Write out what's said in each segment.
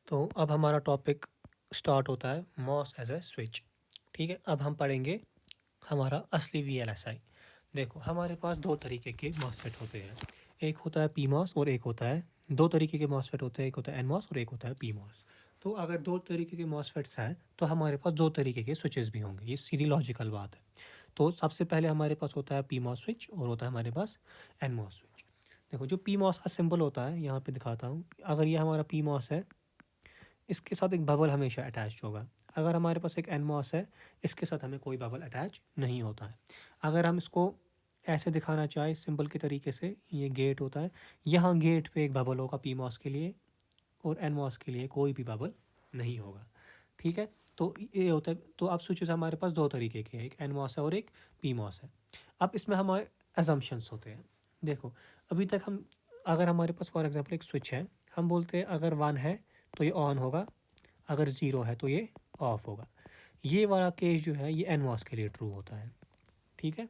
तो अब हमारा टॉपिक स्टार्ट होता है मॉस एज ए स्विच। ठीक है, अब हम पढ़ेंगे हमारा असली वीएलएसआई। देखो, हमारे पास दो तरीके के मॉसफेट होते हैं। एक होता है पीमॉस और एक होता है, दो तरीके के मॉसफेट होते हैं, एक होता है एनमॉस और एक होता है पीमॉस। तो अगर दो तरीके के मॉसफेट्स हैं तो हमारे पास दो तरीके के स्विचेस भी होंगे, ये सीधी लॉजिकल बात है। तो सबसे पहले हमारे पास होता है पीमॉस स्विच और होता है हमारे पास एनमॉस स्विच। देखो, जो पीमॉस का सिंबल होता है, यहाँ पे दिखाता हूँ। अगर ये हमारा पीमॉस है, इसके साथ एक बबल हमेशा अटैच होगा। अगर हमारे पास एक एनमॉस है, इसके साथ हमें कोई बबल अटैच नहीं होता है। अगर हम इसको ऐसे दिखाना चाहें सिंबल के तरीके से, ये गेट होता है, यहाँ गेट पे एक बबल होगा पीमॉस के लिए और एनमॉस के लिए कोई भी बबल नहीं होगा। ठीक है, तो ये होता है। तो अब स्विचेस हमारे पास दो तरीके के हैं, एक एनमॉस है और एक पीमॉस है। अब इसमें हमारे एजम्पशंस होते हैं। देखो, अभी तक हम, अगर हमारे पास फॉर एग्जांपल एक स्विच है, हम बोलते हैं अगर 1 है तो ये ऑन होगा, अगर 0 है तो ये ऑफ होगा। ये वाला केस जो है ये एनमॉस के लिए ट्रू होता है। ठीक है,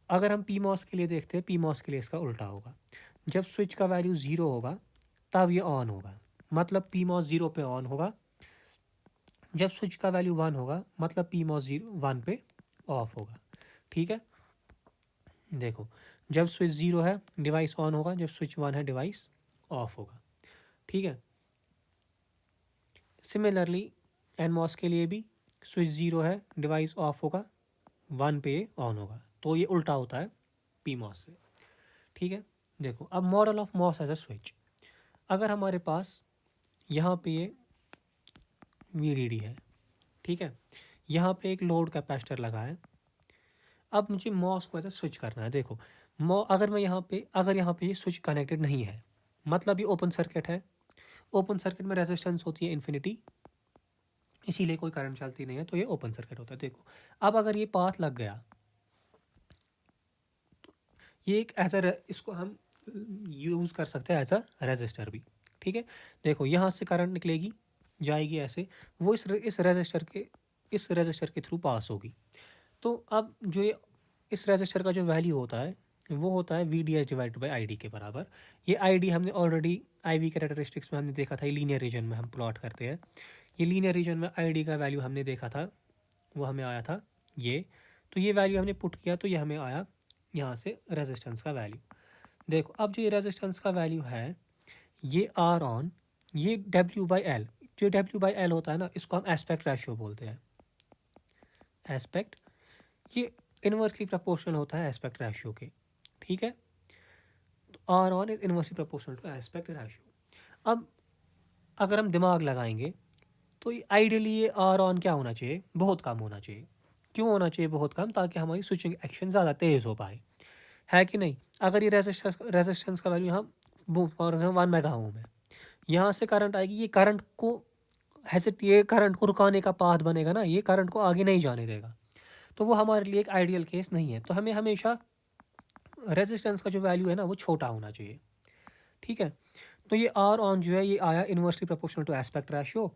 अगर हम पीमॉस के लिए देखते हैं, पीमॉस के लिए इसका उल्टा होगा। जब स्विच का वैल्यू 0 होगा तब ये ऑन होगा, मतलब पीमॉस 0 पे ऑन होगा। जब स्विच का वैल्यू 1 होगा मतलब पीमॉस 1 पे ऑफ होगा। ठीक है, देखो, जब स्विच 0 है डिवाइस ऑन होगा, जब स्विच 1 है डिवाइस ऑफ होगा। ठीक है, सिमिलरली एनमॉस के लिए भी स्विच 0 है डिवाइस ऑफ होगा, 1 पे ऑन होगा। तो ये उल्टा होता है पीमॉस से। ठीक है, देखो, अब model of MOS as a switch. अगर हमारे पास यहाँ पे ये वीडीडी है, ठीक है, यहाँ पे एक लोड कैपेसिटर लगा है। अब मुझे मॉस को ऐसा स्विच करना है। देखो, अगर मैं यहाँ पे, अगर यहाँ पे ये स्विच कनेक्टेड नहीं है, मतलब ये ओपन सर्किट है। ओपन सर्किट में रेजिस्टेंस होती है इन्फिनिटी, इसीलिए कोई करंट चलती नहीं है, तो ये ओपन सर्किट होता है। देखो, अब अगर ये पाथ लग गया, ये एक इसको हम यूज़ कर सकते हैं एज अ रेजिस्टर भी। ठीक है, देखो, यहाँ से करंट निकलेगी, जाएगी ऐसे, वो इस रेजिस्टर के थ्रू पास होगी। तो अब जो ये इस रेजिस्टर का जो वैल्यू होता है वो होता है V D H divided by I D के बराबर। ये आई डी हमने ऑलरेडी आई वी कैरेक्टरिस्टिक्स में हमने देखा था, ये लीनियर रीजन में हम प्लॉट करते हैं। ये लीनियर रीजन में आई डी का वैल्यू हमने देखा था, वो हमें आया था ये। तो ये वैल्यू हमने पुट किया तो ये हमें आया यहाँ से रेजिस्टेंस का वैल्यू। देखो, अब जो ये रेजिस्टेंस का वैल्यू है ये आर ऑन, ये डब्ल्यू बाई एल, जो डब्ल्यू बाई एल होता है ना, इसको हम एस्पेक्ट रेशियो बोलते हैं। एस्पेक्ट, ये इन्वर्सली प्रोपोर्शनल होता है एस्पेक्ट रेशियो के। ठीक है, तो R on is inversely proportional to aspect ratio. अब अगर हम दिमाग लगाएंगे तो आइडियली ये आर ऑन क्या होना चाहिए, बहुत कम होना चाहिए। क्यों होना चाहिए बहुत कम? ताकि हमारी स्विचिंग एक्शन ज़्यादा तेज़ हो पाए, है कि नहीं। अगर ये रेजिस्टेंस का वैल्यू यहाँ फॉर एग्जाम्पल 1 मेगा ओम है, यहाँ से करंट आएगी, ये करंट को रुकाने का पाथ बनेगा ना, ये करंट को आगे नहीं जाने देगा। तो वो हमारे लिए एक आइडियल केस नहीं है। तो हमें हमेशा रेजिस्टेंस का जो वैल्यू है ना वो छोटा होना चाहिए। ठीक है, तो ये आर ऑन जो है ये आया inversely proportional to aspect ratio.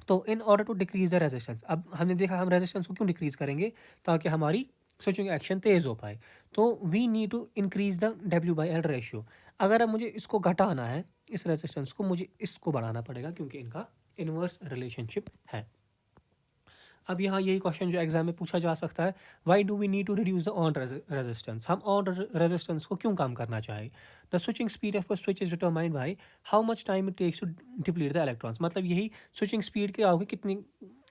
तो in order to decrease the resistance, अब हमने देखा हम रेजिस्टेंस को क्यों डिक्रीज करेंगे, ताकि हमारी स्विचिंग एक्शन तेज हो पाए। तो we need to increase the W by L ratio. अगर अब मुझे इसको घटाना है, इस रेजिस्टेंस को, मुझे इसको बढ़ाना पड़ेगा, क्योंकि इनका इन्वर्स रिलेशनशिप है। अब यहाँ यही क्वेश्चन जो एग्जाम में पूछा जा सकता है, why do we need to reduce the on resistance, हम ऑन रेजिस्टेंस को क्यों कम करना चाहें। The switching speed of switch is determined by how much time it takes to deplete the electrons, मतलब यही स्विचिंग स्पीड के आगे कितनी,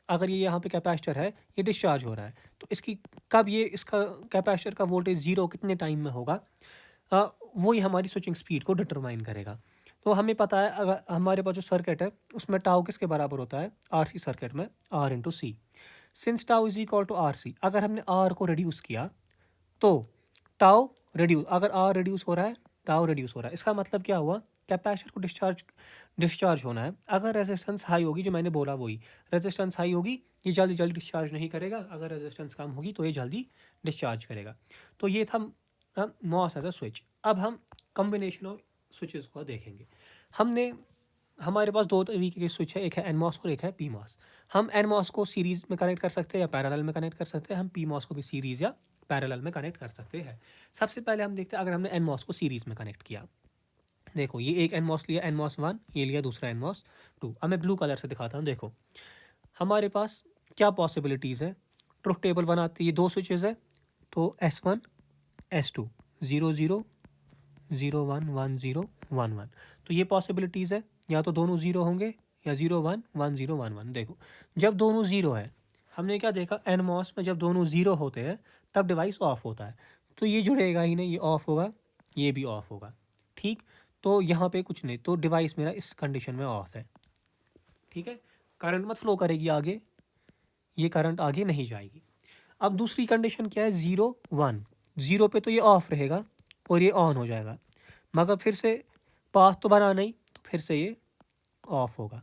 अगर ये यहाँ पे कैपेसिटर है, ये डिस्चार्ज हो रहा है, तो इसकी कब ये इसका कैपेसिटर का वोल्टेज 0 कितने टाइम में होगा, वो ही हमारी स्विचिंग स्पीड को डिटरमाइन करेगा। तो हमें पता है अगर हमारे पास जो सर्किट है उसमें टाउ किसके बराबर होता है, आर सी सर्किट में R into C. Since tau is equal to R C, अगर हमने आर को रिड्यूस किया तो टाउ रिड्यूस, अगर आर रिड्यूस हो रहा है टाउ रिड्यूस हो रहा है, इसका मतलब क्या हुआ, कैपेसिटर को डिस्चार्ज होना है। अगर रेजिस्टेंस हाई होगी, जो मैंने बोला वही, रेजिस्टेंस हाई होगी ये जल्दी जल्दी डिस्चार्ज नहीं करेगा, अगर रेजिस्टेंस कम होगी तो ये जल्दी डिस्चार्ज करेगा। तो ये था मॉस एज अ स्विच। अब हम कॉम्बिनेशन ऑफ स्विचेस को देखेंगे। हमने, हमारे पास दो तरीके के स्विच है, एक है एनमॉस और एक है पीमॉस। हम एनमॉस को सीरीज में कनेक्ट कर सकते हैं या पैरेलल में कनेक्ट कर सकते हैं, हम पीमॉस को भी सीरीज या पैरेलल में कनेक्ट कर सकते हैं। सबसे पहले हम देखते हैं अगर हमने एनमॉस को सीरीज में कनेक्ट किया। देखो ये एक NMOS लिया, NMOS 1, ये लिया दूसरा NMOS 2। अब मैं ब्लू कलर से दिखाता हूँ। देखो हमारे पास क्या पॉसिबिलिटीज़ है। ट्रुथ टेबल बनाते ये 2 स्विचेस है, तो S1 S2 0 0 0 1 1 0 1 1, तो ये पॉसिबिलिटीज़ है, या तो दोनों 0 होंगे या 0 1 1 0 1 1। देखो जब दोनों 0 है, हमने क्या देखा NMOS में, जब दोनों 0 होते हैं तब डिवाइस ऑफ होता है, तो ये जुड़ेगा ही नहीं, ये ऑफ होगा, ये भी ऑफ होगा। ठीक, तो यहाँ पे कुछ नहीं, तो डिवाइस मेरा इस कंडीशन में ऑफ है। ठीक है, करंट मत फ्लो करेगी आगे, ये करंट आगे नहीं जाएगी। अब दूसरी कंडीशन क्या है, 0 1। 0 पे तो ये ऑफ रहेगा और ये ऑन हो जाएगा, मगर फिर से पाथ तो बना नहीं, तो फिर से ये ऑफ होगा।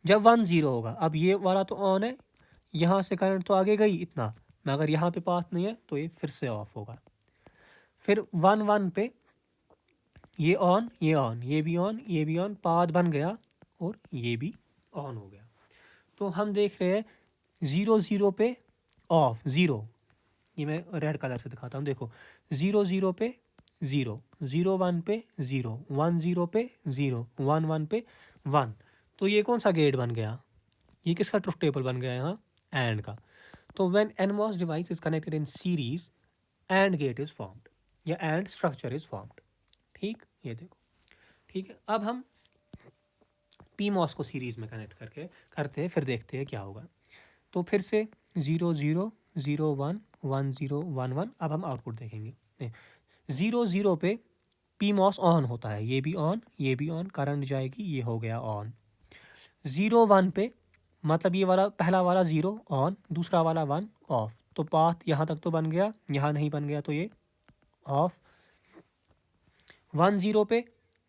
जब 1 0 होगा, अब ये वाला तो ऑन है, यहाँ से करंट तो आगे गई इतना, मगर यहाँ पे पाथ नहीं है, तो ये फिर से ऑफ होगा। फिर 1 1 पे ये ऑन, ये ऑन, ये भी ऑन, ये भी ऑन, पाथ बन गया और ये भी ऑन हो गया। तो हम देख रहे हैं 0 0 पे ऑफ 0, ये मैं रेड कलर से दिखाता हूँ। देखो 0 0 पे 0, 0 1 पे 0, 1 0 पे 0, 1 1 पे 1, तो ये कौन सा गेट बन गया, ये किसका ट्रुथ टेबल बन गया यहाँ, एंड का। तो when NMOS device is connected in series, and gate is formed या एंड स्ट्रक्चर इज फॉर्म्ड। ठीक, ये देखो। ठीक है, अब हम PMOS को सीरीज में कनेक्ट करके करते हैं, फिर देखते हैं क्या होगा। तो फिर से 0 0 0 1 1 0 1 1। अब हम आउटपुट देखेंगे। 0 0 पे PMOS ऑन होता है, ये भी ऑन, ये भी ऑन, करंट जाएगी, ये हो गया ऑन। 0 1 पे मतलब ये वाला पहला वाला 0 ऑन, दूसरा वाला 1 ऑफ, तो पाथ यहाँ तक तो बन गया, यहाँ नहीं बन गया तो ये ऑफ। 1 0 पे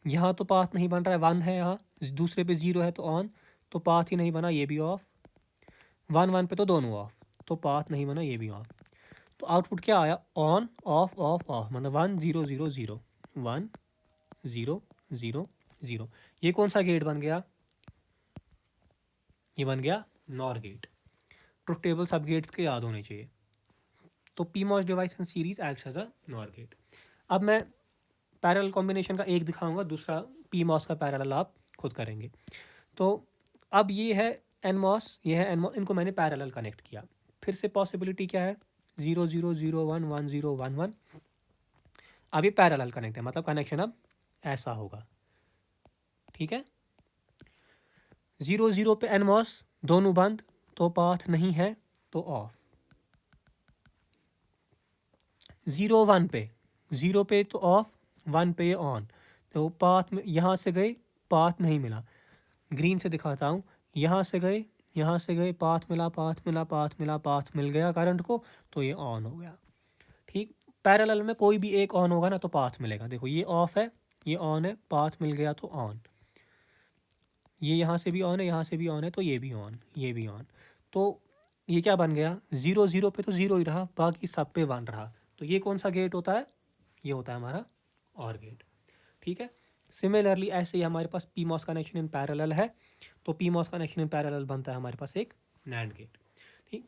यहाँ तो पाथ नहीं बन रहा है, 1 है यहाँ, दूसरे पे 0 है तो ऑन, तो पाथ ही नहीं बना, ये भी ऑफ। 1 1 पे तो दोनों ऑफ, तो पाथ नहीं बना, ये भी ऑफ। तो आउटपुट क्या आया, ऑन ऑफ ऑफ ऑफ, मतलब 1 0 0 0 1 0 0 0। ये कौन सा गेट बन गया, ये बन गया नॉर गेट। ट्रुथ टेबल सब गेट्स के याद होने चाहिए। तो PMOS device in series acts as a NOR gate. अब मैं पैरेलल कॉम्बिनेशन का एक दिखाऊंगा, दूसरा PMOS का पैरेलल आप खुद करेंगे। तो अब ये है NMOS, ये है NMOS, इनको मैंने पैरेलल कनेक्ट किया। फिर से पॉसिबिलिटी क्या है, 0 0 0 1 1 0 1 1। अब ये पैरेलल कनेक्ट है, मतलब कनेक्शन अब ऐसा होगा। ठीक है, 0 0 पे NMOS दोनों बंद, तो पाथ नहीं है, तो ऑफ। 0 1 पे, 0 पे तो ऑफ, 1 पे ऑन, तो पाथ में यहाँ से गए, पाथ नहीं मिला, ग्रीन से दिखाता हूँ, यहाँ से गए, यहाँ से गए, पाथ मिला, पाथ मिला, पाथ मिला, पाथ मिल गया करंट को, तो ये ऑन हो गया। ठीक, पैरेलल में कोई भी एक ऑन होगा ना तो पाथ मिलेगा। देखो ये ऑफ है, ये ऑन है, पाथ मिल गया तो ऑन, ये यहाँ से भी ऑन है, यहाँ से भी ऑन है, तो ये भी ऑन, ये भी ऑन। तो ये क्या बन गया, 0 0 पे तो 0 ही रहा, बाकी सब पे 1 रहा, तो ये कौन सा गेट होता है, ये होता है हमारा और गेट। ठीक है, सिमिलरली ऐसे ही हमारे पास PMOS कनेक्शन इन पैरेलल है, तो PMOS कनेक्शन इन पैरेलल बनता है हमारे पास एक NAND गेट। ठीक,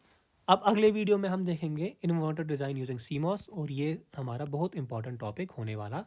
अब अगले वीडियो में हम देखेंगे इन्वर्टर डिज़ाइन यूजिंग CMOS, और ये हमारा बहुत इंपॉर्टेंट टॉपिक होने वाला